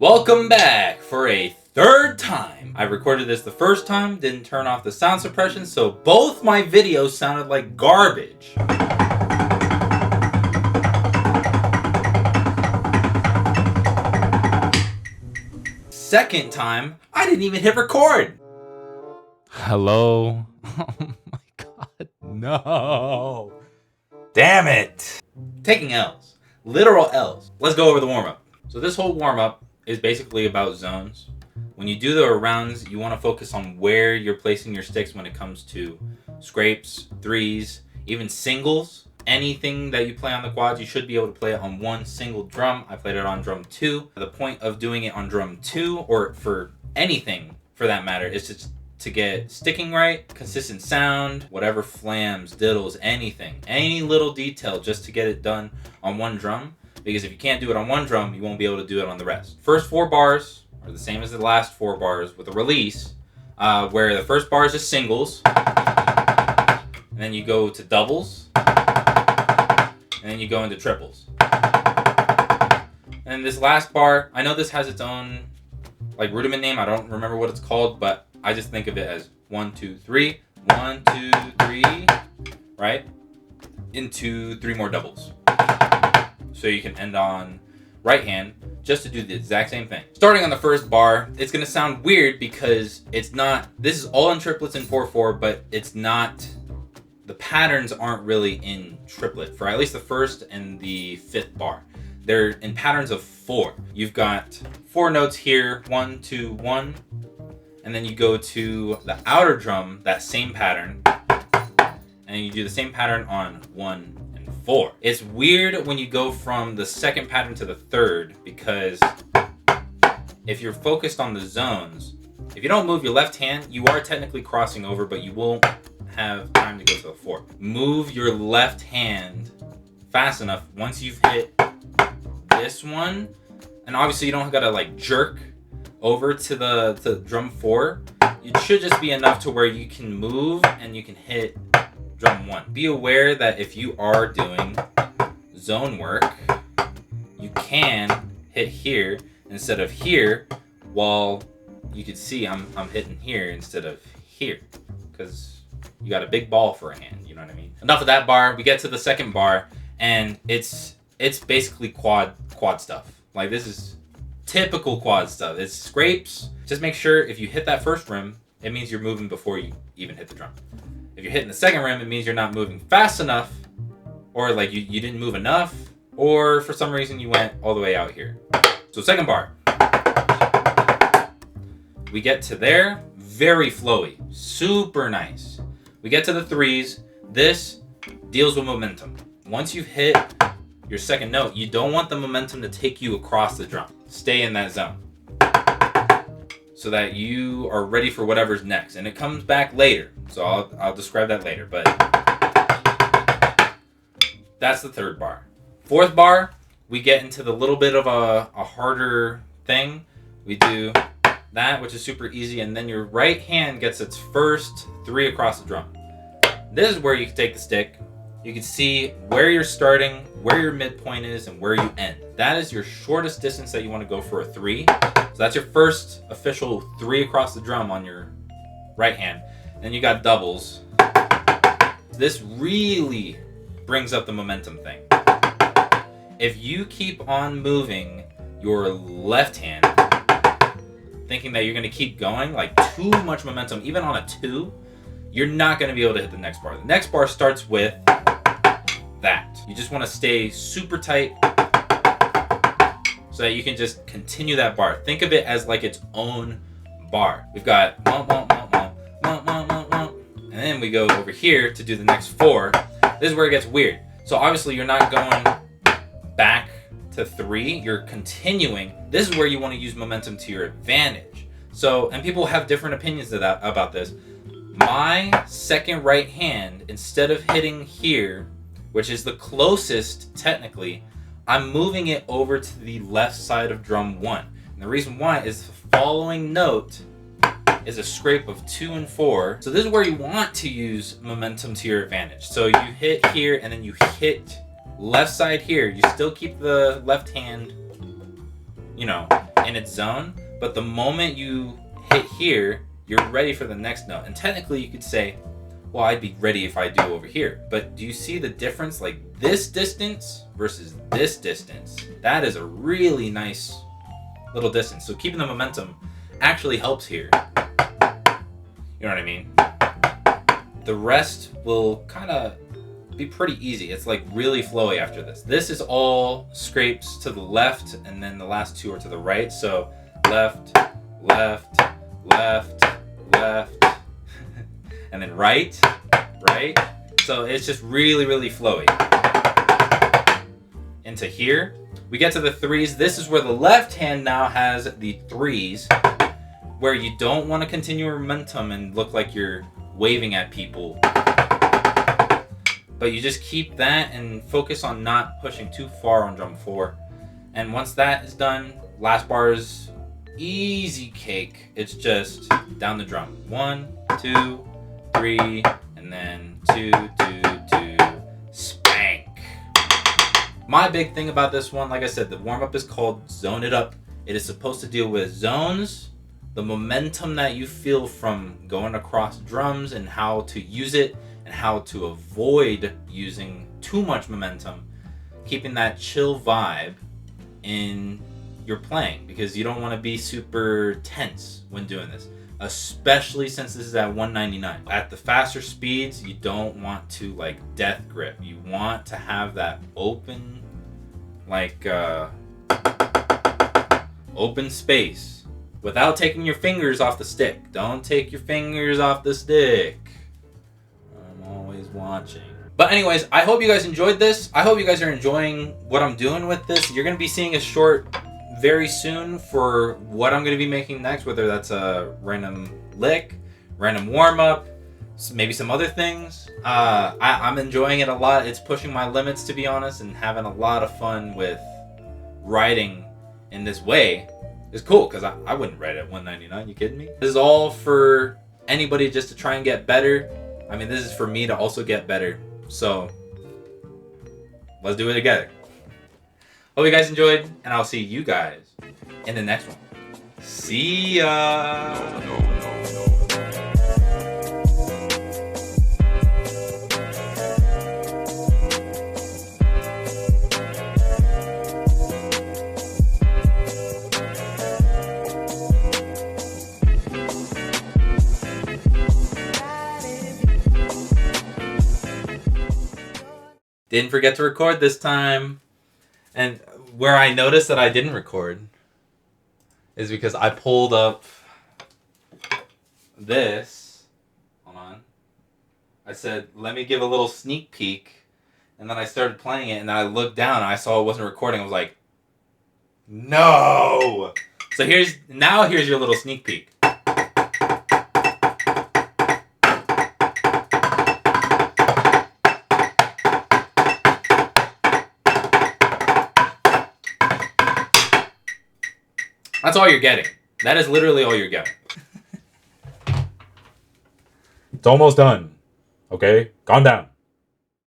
Welcome back for a third time. I recorded this the first time, didn't turn off the sound suppression, so both my videos sounded like garbage. Second time, I didn't even hit record. Hello? Oh my god, no. Damn it. Taking L's. Literal L's. Let's go over the warm-up. So this whole warm-up is basically about zones. When you do the rounds, you want to focus on where you're placing your sticks when it comes to scrapes, threes, even singles. Anything that you play on the quads, you should be able to play it on one single drum. I played it on drum 2. The point of doing it on drum 2, or for anything for that matter, is to get sticking right, consistent sound, whatever flams, diddles, anything. Any little detail just to get it done on one drum. Because if you can't do it on one drum, you won't be able to do it on the rest. First 4 bars are the same as the last 4 bars with a release, where the first bar is just singles, and then you go to doubles, and then you go into triples. And this last bar, I know this has its own like rudiment name, I don't remember what it's called, but I just think of it as 1, 2, 3, 1, 2, 3, right? Into 3 more doubles. So you can end on right hand just to do the exact same thing. Starting on the first bar, it's gonna sound weird because it's not, this is all in triplets in 4/4, but it's not, the patterns aren't really in triplet for at least the first and the 5th bar. They're in patterns of 4. You've got 4 notes here, 1, 2, 1, and then you go to the outer drum, that same pattern, and you do the same pattern on 1 and 4. It's weird when you go from the second pattern to the third, because if you're focused on the zones, if you don't move your left hand, you are technically crossing over, but you won't have time to go to the 4. Move your left hand fast enough once you've hit this one, and obviously you don't gotta like jerk over to drum 4. It should just be enough to where you can move and you can hit drum 1. Be aware that if you are doing zone work, you can hit here instead of here, while you can see I'm hitting here instead of here, because you got a big ball for a hand, you know what I mean? Enough of that bar. We get to the second bar, and it's basically quad stuff. Like, this is typical quad stuff. It's scrapes. Just make sure if you hit that first rim, it means you're moving before you even hit the drum. If you're hitting the second rim, it means you're not moving fast enough, or like you didn't move enough, or for some reason you went all the way out here. So second bar. We get to there, very flowy, super nice. We get to the threes. This deals with momentum. Once you've hit your second note, you don't want the momentum to take you across the drum. Stay in that zone so that you are ready for whatever's next, and it comes back later. So I'll describe that later, but that's the third bar. Fourth bar, we get into the little bit of a harder thing. We do that, which is super easy, and then your right hand gets its first 3 across the drum. This is where you can take the stick. You can see where you're starting, where your midpoint is, and where you end. That is your shortest distance that you want to go for a 3. So that's your first official 3 across the drum on your right hand. Then you got doubles. This really brings up the momentum thing. If you keep on moving your left hand, thinking that you're going to keep going, like too much momentum, even on a 2, you're not going to be able to hit the next bar. The next bar starts with that. You just want to stay super tight so that you can just continue that bar. Think of it as like its own bar. We've got and then we go over here to do the next 4. This is where it gets weird. So obviously you're not going back to 3, you're continuing. This is where you want to use momentum to your advantage. So, and people have different opinions about this. My second right hand, instead of hitting here, which is the closest technically, I'm moving it over to the left side of drum 1. And the reason why is the following note is a scrape of 2 and 4. So this is where you want to use momentum to your advantage. So you hit here and then you hit left side here. You still keep the left hand, you know, in its zone, but the moment you hit here, you're ready for the next note. And technically you could say, well, I'd be ready if I do over here. But do you see the difference? Like this distance versus this distance. That is a really nice little distance. So keeping the momentum actually helps here. You know what I mean? The rest will kind of be pretty easy. It's like really flowy after this. This is all scrapes to the left, and then the last two are to the right. So left, left, left, left, and then right, right. So it's just really, really flowy. Into here, we get to the threes. This is where the left hand now has the threes, where you don't want to continue momentum and look like you're waving at people. But you just keep that and focus on not pushing too far on drum 4. And once that is done, last bar is easy cake. It's just down the drum. 1, 2, 3, and then 2, 2, 2, spank. My big thing about this one, like I said, the warm-up is called Zone It Up. It is supposed to deal with zones, the momentum that you feel from going across drums and how to use it and how to avoid using too much momentum, keeping that chill vibe in your playing, because you don't want to be super tense when doing this, especially since this is at 199. At the faster speeds, you don't want to like death grip. You want to have that open, like open space without taking your fingers off the stick. Don't take your fingers off the stick. I'm always watching. But anyways, I hope you guys enjoyed this. I hope you guys are enjoying what I'm doing with this. You're going to be seeing a short very soon for what I'm going to be making next, whether that's a random lick, random warm-up, maybe some other things. I'm enjoying it a lot. It's pushing my limits, to be honest, and having a lot of fun with writing in this way. It's cool, because I wouldn't write at 199. You kidding me? This is all for anybody just to try and get better. I mean, this is for me to also get better. So, let's do it together. Hope you guys enjoyed, and I'll see you guys in the next one. See ya! Didn't forget to record this time. And where I noticed that I didn't record is because I pulled up this. Hold on. I said, let me give a little sneak peek. And then I started playing it, and then I looked down and I saw it wasn't recording. I was like, no! So here's your little sneak peek. That's all you're getting. That is literally all you're getting. It's almost done. Okay? Calm down.